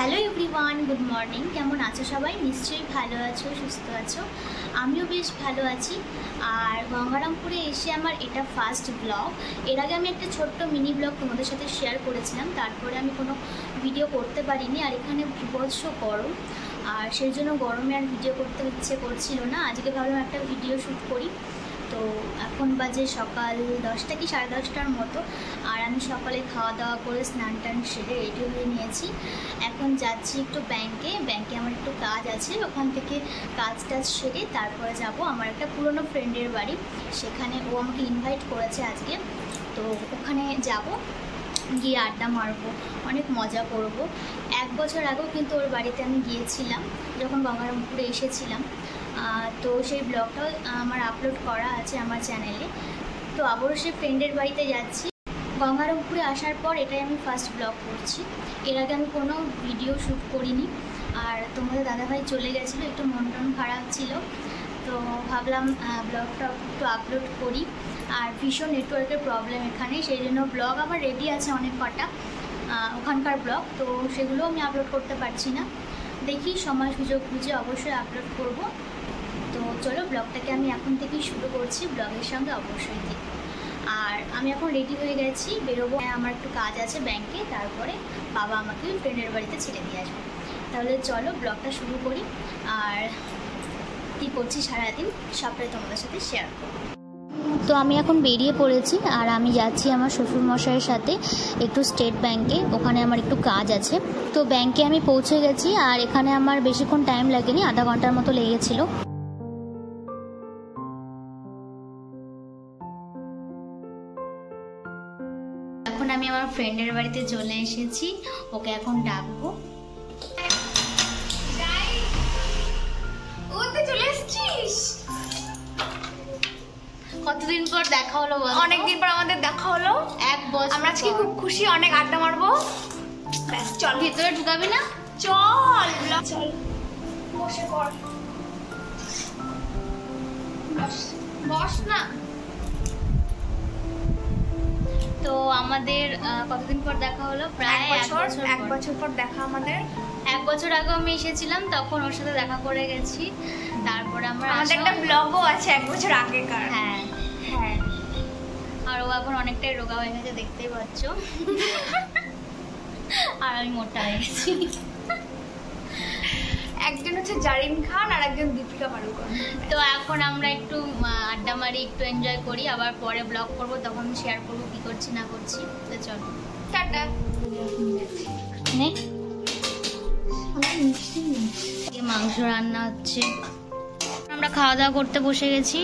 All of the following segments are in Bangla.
Hello everyone, good morning. কেমন আছো সবাই? নিশ্চয়ই ভালো আছো, সুস্থ আছো। আমিও বেশ ভালো আছি। আর গঙ্গারামপুরে এসে আমার এটা ফার্স্ট ব্লগ। এর আগে আমি একটা ছোট্ট মিনি ব্লগ তোমাদের সাথে শেয়ার করেছিলাম, তারপরে আমি কোনো ভিডিও করতে পারিনি। আর এখানে বিভৎস গরম, আর সেই জন্য গরমে আর ভিডিও করতে ইচ্ছে করছিল না। আজকে ভাবলাম একটা ভিডিও শ্যুট করি। তো এখন বাজে সকাল 10টা কি 10:30টার মতো। আর আমি সকালে খাওয়া দাওয়া করে স্নান টান সেরে রেডি হয়ে নিয়েছি। এখন যাচ্ছি একটু ব্যাংকে আমার একটু কাজ আছে। ওখান থেকে কাজ টাজ সেরে তারপরে যাব আমার একটা পুরনো ফ্রেন্ডের বাড়ি। সেখানে ও আমাকে ইনভাইট করেছে আজকে, তো ওখানে যাব, গিয়ে আড্ডা মারবো, অনেক মজা করব। 1 বছর আগেও কিন্তু ওর বাড়িতে আমি গিয়েছিলাম, যখন গঙ্গারামপুরে এসেছিলাম। তো সেই ব্লগটাও আমার আপলোড করা আছে আমার চ্যানেলে। তো আবারও সেই ফ্রেন্ডের বাড়িতে যাচ্ছি। গঙ্গারামপুরে আসার পর এটাই আমি ফার্স্ট ব্লগ করছি। এর আগে আমি কোনো ভিডিও শ্যুট করিনি। আর তোমাদের দাদাভাই চলে গেছিলো, একটু মন টন খারাপ ছিল, তো ভাবলাম ব্লগটা একটু আপলোড করি। আর ভীষণ নেটওয়ার্কের প্রবলেম এখানে, সেই জন্য ব্লগ আমার রেডি আছে অনেক কটা ওখানকার ব্লগ, তো সেগুলো আমি আপলোড করতে পারছি না। দেখি সময় সুযোগ বুঝে অবশ্যই আপলোড করব। তো চলো, ব্লগটাকে আমি এখন থেকেই শুরু করছি, ব্লগের সঙ্গে অবশ্যই দিই। আর আমি এখন রেডি হয়ে গেছি, বেরোবো। আমার একটু কাজ আছে ব্যাংকে, তারপরে বাবা আমাকে ফ্রেন্ডের বাড়িতে ছেড়ে দিয়ে আসবে। তাহলে চলো ব্লগটা শুরু করি। আর কী করছি সারাদিন সবটাই তোমাদের সাথে শেয়ার করব। তো আমি এখন বেরিয়ে পড়েছি, আর আমি যাচ্ছি আমার শ্বশুরমশাইয়ের সাথে একটু স্টেট ব্যাংকে। ওখানে আমার একটু কাজ আছে। তো ব্যাংকে আমি পৌঁছে গেছি, আর এখানে আমার বেশিক্ষণ টাইম লাগেনি, আধা ঘন্টার মতো লেগেছিল। এখন আমি আমার ফ্রেন্ডের বাড়িতে চলে এসেছি, ওকে এখন ডাকবো। কতদিন পর দেখা হলো? অনেকদিন পর আমাদের দেখা হলো। 1 বছর। আমরা আজকে খুব খুশি, অনেক আড্ডা মারবো। ব্যাস চল, ভিতরে ঢুকাবি না? চল চল, বসে পড়, বস না। তো আমাদের কতদিন পর দেখা হলো? প্রায় 1 বছর পর দেখা আমাদের। 1 বছর আগে আমি এসেছিলাম, তখন ওর সাথে দেখা করে গেছি। তারপরে আমাদের একটা ব্লগও আছে 1 বছর আগেকার। হ্যাঁ হ্যাঁ। আর ও এখন অনেকটাই রোগা হয়ে গেছে, দেখতেই পাচ্ছ। আর আমি মোটা হয়ে গেছি। একজন হচ্ছে জারিন খান আর একজন দীপিকা পাড়ুকোন। তো এখন আমরা একটু আড্ডা মারি, একটু এনজয় করি, আবার পরে ব্লগ করব, তখন শেয়ার করবো কি করছি না করছি। তো চলো টাটা। মাংস রান্না হচ্ছে, আমরা খাওয়া দাওয়া করতে বসে গেছি।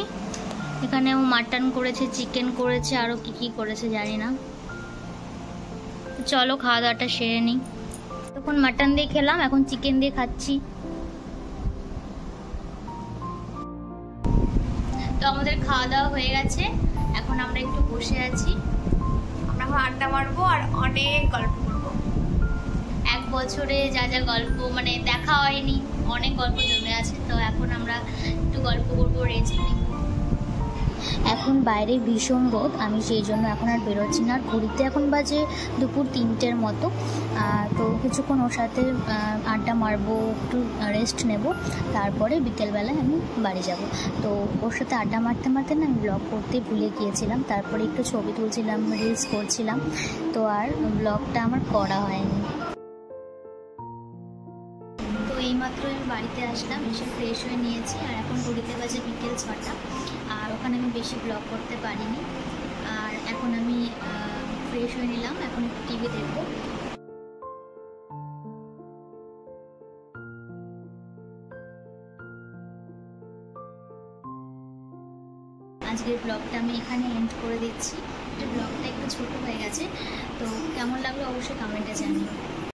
এখানেও মাটন করেছে, চিকেন করেছে, আরো কি কি করেছে জানি না। চলো খাওয়া দাওয়াটা সেরে নিই। তখন মাটন দিয়ে খেলাম, এখন চিকেন দিয়ে খাচ্ছি। তো আমাদের খাওয়া দাওয়া হয়ে গেছে, এখন আমরা একটু বসে আছি। আমরা এখন আড্ডা মারবো আর অনেক গল্প করবো। 1 বছরে যা যা গল্প, মানে দেখা হয়নি, অনেক গল্প জমে আছে। তো এখন আমরা একটু গল্প করবো, রেস্ট নিব। এখন বাইরে ভীষণ রোদ, আমি সেই জন্য এখন আর বেরোচ্ছি না। আর ঘড়িতে এখন বাজে দুপুর 3টের মতো। তো কিছুক্ষণ ওর সাথে আড্ডা মারবো, একটু রেস্ট নেব, তারপরে বিকেলবেলায় আমি বাড়ি যাব। তো ওর সাথে আড্ডা মারতে মারতে না আমি ব্লগ করতে ভুলে গিয়েছিলাম। তারপরে একটু ছবি তুলছিলাম, রিলস করছিলাম, তো আর ব্লগটা আমার করা হয়নি। তো এইমাত্র আমি বাড়িতে আসলাম, এসে ফ্রেশ হয়ে নিয়েছি। আর এখন ঘড়িতে বাজে বিকেল 6টা। আর ওখানে আমি বেশি ব্লগ করতে পারিনি। আর এখন আমি ফ্রেশ হয়ে নিলাম, এখন একটু টিভি দেখবো। আজকের ব্লগটা আমি এখানে এন্ড করে দিচ্ছি। ব্লগটা একটু ছোট হয়ে গেছে, তো কেমন লাগলো অবশ্যই কমেন্টে জানিও।